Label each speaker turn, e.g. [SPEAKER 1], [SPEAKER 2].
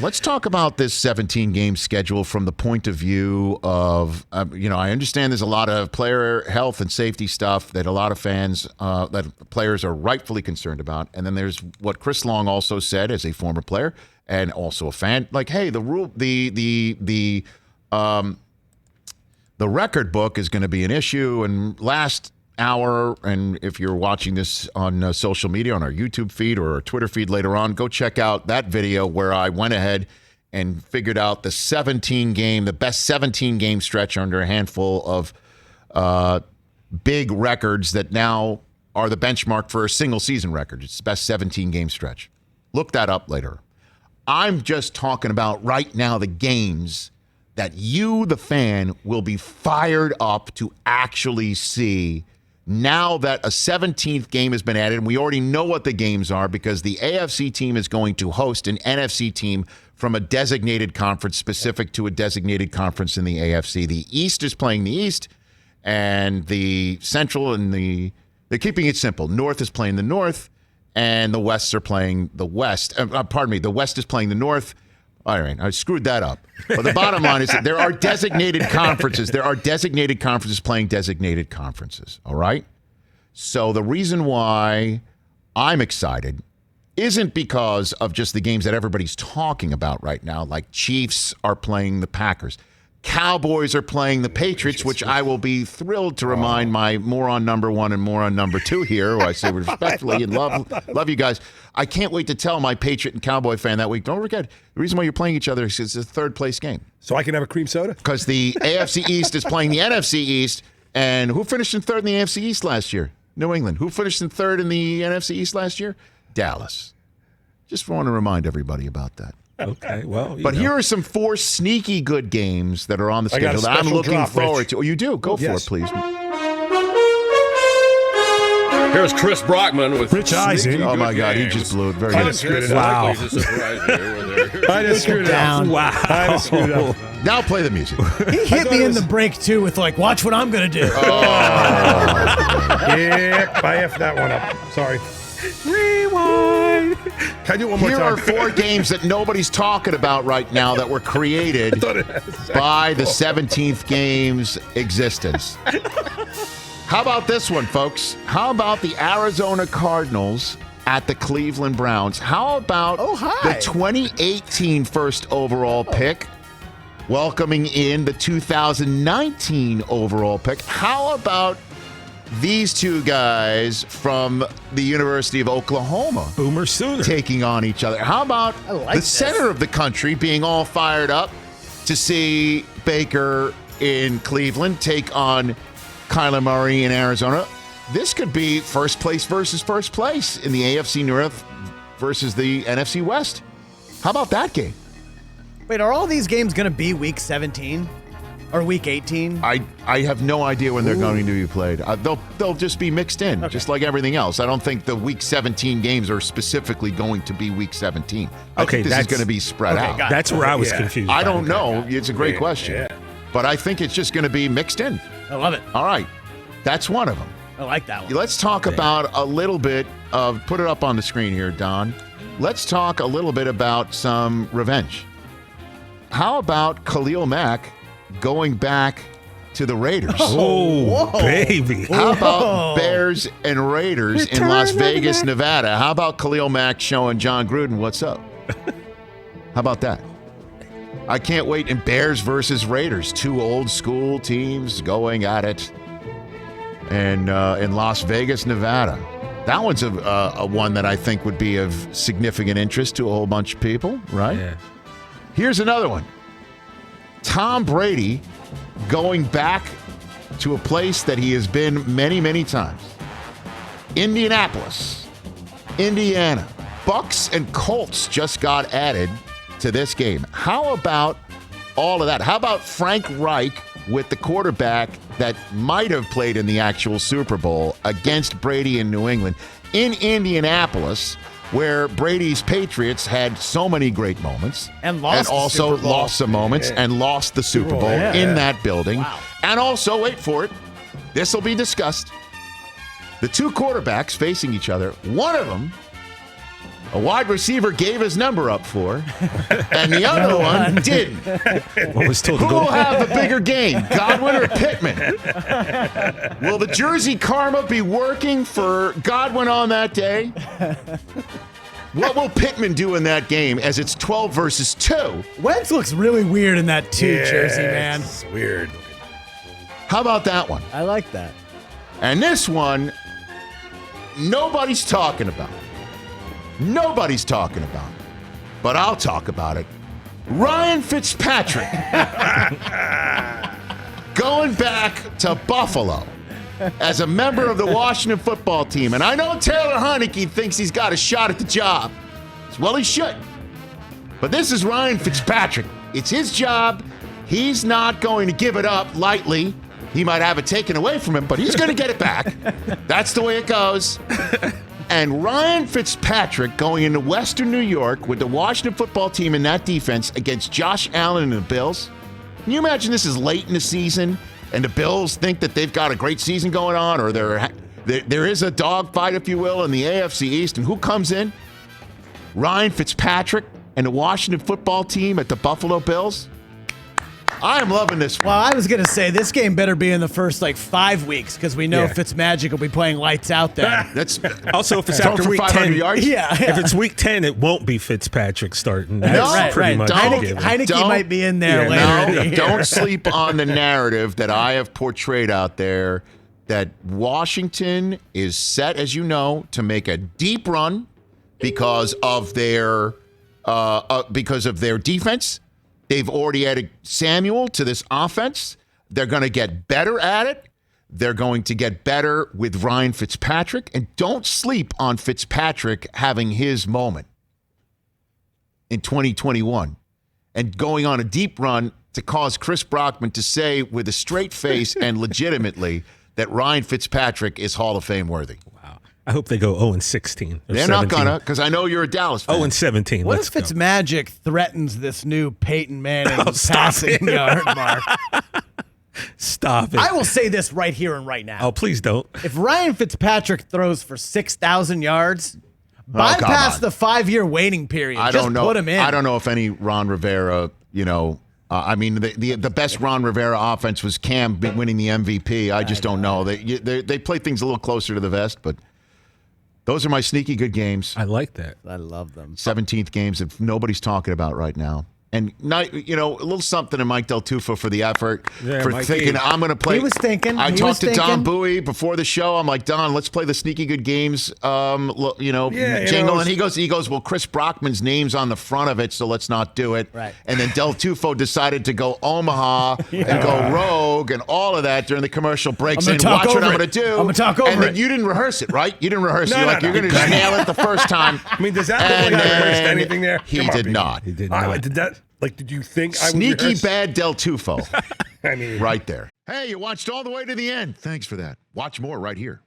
[SPEAKER 1] Let's talk about this 17-game schedule from the point of view of, I understand there's a lot of player health and safety stuff that a lot of fans, that players are rightfully concerned about. And then there's what Chris Long also said as a former player and also a fan, like, hey, the record book is going to be an issue. And last hour, and if you're watching this on social media, on our YouTube feed or our Twitter feed later on, go check out that video where I went ahead and figured out the best 17-game stretch under a handful of big records that now are the benchmark for a single season record. It's the best 17-game stretch. Look that up later. I'm just talking about right now the games that you, the fan, will be fired up to actually see now that a 17th game has been added. And we already know what the games are because the AFC team is going to host an NFC team from a designated conference specific to a designated conference in the AFC. The East is playing the East, and the Central and they're keeping it simple. North is playing the North, and the Wests are playing the West. The West is playing the North. All right, I screwed that up. But the bottom line is that there are designated conferences. There are designated conferences playing designated conferences, all right? So the reason why I'm excited isn't because of just the games that everybody's talking about right now, like Chiefs are playing the Packers. Cowboys are playing the Patriots, which I will be thrilled to remind my moron number one and moron number two here, who I say respectfully and love you guys. I can't wait to tell my Patriot and Cowboy fan that week, don't forget, the reason why you're playing each other is it's a third-place game.
[SPEAKER 2] So I can have a cream soda?
[SPEAKER 1] Because the AFC East is playing the NFC East, and who finished in third in the AFC East last year? New England. Who finished in third in the NFC East last year? Dallas. Just want to remind everybody about that.
[SPEAKER 2] Okay, well,
[SPEAKER 1] but here are some 4 sneaky good games that are on the schedule that I'm looking forward to. Oh, you do? Go for it, please.
[SPEAKER 3] Here's Chris Brockman with
[SPEAKER 4] Rich Eisen.
[SPEAKER 1] Oh, my God, he just blew it. Very good.
[SPEAKER 2] Wow.
[SPEAKER 3] I
[SPEAKER 2] just screwed it up.
[SPEAKER 4] Wow.
[SPEAKER 2] I just screwed it up.
[SPEAKER 1] Now play the music.
[SPEAKER 4] He hit me in the break, too, with like, watch what I'm going to do.
[SPEAKER 2] Yeah, I effed that one up. Sorry.
[SPEAKER 4] Rewind.
[SPEAKER 2] Can I do it one more
[SPEAKER 1] Here
[SPEAKER 2] time?
[SPEAKER 1] are 4 games that nobody's talking about right now that were created by the 17th game's existence. How about this one, folks? How about the Arizona Cardinals at the Cleveland Browns? How about the 2018 first overall pick welcoming in the 2019 overall pick? How about these two guys from the University of Oklahoma,
[SPEAKER 4] Boomer Sooner,
[SPEAKER 1] taking on each other? How about the center of the country being all fired up to see Baker in Cleveland take on Kyler Murray in Arizona? This could be first place versus first place in the AFC North versus the NFC West. How about that game?
[SPEAKER 5] Wait, are all these games going to be week 17? Or week 18?
[SPEAKER 1] I have no idea when they're going to be played. They'll just be mixed in, just like everything else. I don't think the week 17 games are specifically going to be week 17. I think this is going to be spread out.
[SPEAKER 4] That's where I was confused.
[SPEAKER 1] I don't know. It's a great question. But I think it's just going to be mixed in.
[SPEAKER 5] I love it.
[SPEAKER 1] All right. That's one of them.
[SPEAKER 5] I like that one.
[SPEAKER 1] Let's talk about a little bit of, put it up on the screen here, Don. Let's talk a little bit about some revenge. How about Khalil Mack going back to the Raiders?
[SPEAKER 4] Oh, baby.
[SPEAKER 1] How about Bears and Raiders in Las Vegas, Nevada? How about Khalil Mack showing John Gruden what's up? How about that? I can't wait. And Bears versus Raiders, 2 old school teams going at it. And in Las Vegas, Nevada. That one's a one that I think would be of significant interest to a whole bunch of people, right?
[SPEAKER 4] Yeah.
[SPEAKER 1] Here's another one. Tom Brady going back to a place that he has been many, many times. Indianapolis, Indiana. Bucks and Colts just got added to this game. How about all of that? How about Frank Reich with the quarterback that might have played in the actual Super Bowl against Brady in New England in Indianapolis, where Brady's Patriots had so many great moments
[SPEAKER 5] and
[SPEAKER 1] also lost some moments and lost the Super Bowl in that building.
[SPEAKER 5] Wow.
[SPEAKER 1] And also, wait for it, this will be discussed. The 2 quarterbacks facing each other, one of them A wide receiver gave his number up for, and the other one didn't.
[SPEAKER 4] What was told
[SPEAKER 1] Who
[SPEAKER 4] to go?
[SPEAKER 1] will have the bigger game, Godwin or Pittman? Will the Jersey karma be working for Godwin on that day? What will Pittman do in that game as it's 12 versus 2?
[SPEAKER 5] Wentz looks really weird in that jersey, man.
[SPEAKER 2] It's weird.
[SPEAKER 1] How about that one?
[SPEAKER 5] I like that.
[SPEAKER 1] And this one, nobody's talking about. Nobody's talking about. But I'll talk about it. Ryan Fitzpatrick going back to Buffalo as a member of the Washington football team. And I know Taylor Heineke thinks he's got a shot at the job. Well, he should. But this is Ryan Fitzpatrick. It's his job. He's not going to give it up lightly. He might have it taken away from him, but he's going to get it back. That's the way it goes. And Ryan Fitzpatrick going into Western New York with the Washington football team in that defense against Josh Allen and the Bills. Can you imagine this is late in the season and the Bills think that they've got a great season going on, or there is a dogfight, if you will, in the AFC East, and who comes in? Ryan Fitzpatrick and the Washington football team at the Buffalo Bills? I am loving this one.
[SPEAKER 5] Well, I was going to say this game better be in the first 5 weeks because we know Fitzmagic will be playing lights out there.
[SPEAKER 1] That's
[SPEAKER 4] Also, if it's
[SPEAKER 1] Throw
[SPEAKER 4] after
[SPEAKER 1] for
[SPEAKER 4] week
[SPEAKER 1] 500
[SPEAKER 4] 10,
[SPEAKER 1] yards?
[SPEAKER 5] Yeah.
[SPEAKER 4] if it's week 10, it won't be Fitzpatrick starting. That's
[SPEAKER 1] right,
[SPEAKER 4] pretty
[SPEAKER 5] right.
[SPEAKER 4] much
[SPEAKER 1] Don't-
[SPEAKER 4] a given.
[SPEAKER 5] Heineke
[SPEAKER 1] Don't-
[SPEAKER 5] might be in there later in the year.
[SPEAKER 1] Don't sleep on the narrative that I have portrayed out there that Washington is set, as you know, to make a deep run because of their defense. They've already added Samuel to this offense. They're going to get better at it. They're going to get better with Ryan Fitzpatrick. And don't sleep on Fitzpatrick having his moment in 2021 and going on a deep run to cause Chris Brockman to say with a straight face and legitimately that Ryan Fitzpatrick is Hall of Fame worthy.
[SPEAKER 4] Wow. I hope they go 0-16.
[SPEAKER 1] They're not going to, because I know you're a Dallas fan.
[SPEAKER 4] 0-17.
[SPEAKER 5] What
[SPEAKER 4] Let's
[SPEAKER 5] if
[SPEAKER 4] go.
[SPEAKER 5] Fitzmagic threatens this new Peyton Manning
[SPEAKER 4] stop
[SPEAKER 5] passing
[SPEAKER 4] it.
[SPEAKER 5] yard mark?
[SPEAKER 4] Stop it.
[SPEAKER 5] I will say this right here and right now.
[SPEAKER 4] Oh, please don't.
[SPEAKER 5] If Ryan Fitzpatrick throws for 6,000 yards, bypass
[SPEAKER 1] on.
[SPEAKER 5] the 5-year waiting period.
[SPEAKER 1] I
[SPEAKER 5] Just
[SPEAKER 1] don't know.
[SPEAKER 5] put him in.
[SPEAKER 1] I don't know if any Ron Rivera, the best Ron Rivera offense was Cam winning the MVP. I just don't know. They play things a little closer to the vest, but those are my sneaky good games.
[SPEAKER 4] I like that.
[SPEAKER 5] I love them.
[SPEAKER 1] 17th games that nobody's talking about right now. And a little something to Mike Del Tufo for the effort,
[SPEAKER 4] Yeah,
[SPEAKER 1] for
[SPEAKER 4] Mikey.
[SPEAKER 1] thinking I'm going to play.
[SPEAKER 5] He was thinking.
[SPEAKER 1] I
[SPEAKER 5] He
[SPEAKER 1] talked
[SPEAKER 5] was
[SPEAKER 1] to Don
[SPEAKER 5] thinking.
[SPEAKER 1] Bowie before the show. I'm like, Don, let's play the sneaky good games, jingle. And he goes, well, Chris Brockman's name's on the front of it, so let's not do it.
[SPEAKER 5] Right.
[SPEAKER 1] And then Del Tufo decided to go Omaha and go rogue and all of that during the commercial break,
[SPEAKER 5] I'm
[SPEAKER 1] saying,
[SPEAKER 5] gonna talk
[SPEAKER 1] watch what
[SPEAKER 5] over
[SPEAKER 1] I'm
[SPEAKER 5] it.
[SPEAKER 1] going to do.
[SPEAKER 5] I'm gonna talk over
[SPEAKER 1] And then
[SPEAKER 5] it.
[SPEAKER 1] you didn't rehearse it, right? You didn't rehearse it.
[SPEAKER 2] No,
[SPEAKER 1] You're
[SPEAKER 2] no,
[SPEAKER 1] like,
[SPEAKER 2] no.
[SPEAKER 1] you're going to just nail it the first time.
[SPEAKER 2] I mean, does that look like I rehearsed anything there?
[SPEAKER 1] He
[SPEAKER 2] Come on,
[SPEAKER 1] did
[SPEAKER 2] baby.
[SPEAKER 1] not.
[SPEAKER 4] He did not.
[SPEAKER 2] Did that? Did you think I would
[SPEAKER 1] Sneaky
[SPEAKER 2] rehearse?
[SPEAKER 1] bad Del Tufo.
[SPEAKER 2] I mean,
[SPEAKER 1] Right there. Hey, you watched all the way to the end. Thanks for that. Watch more right here.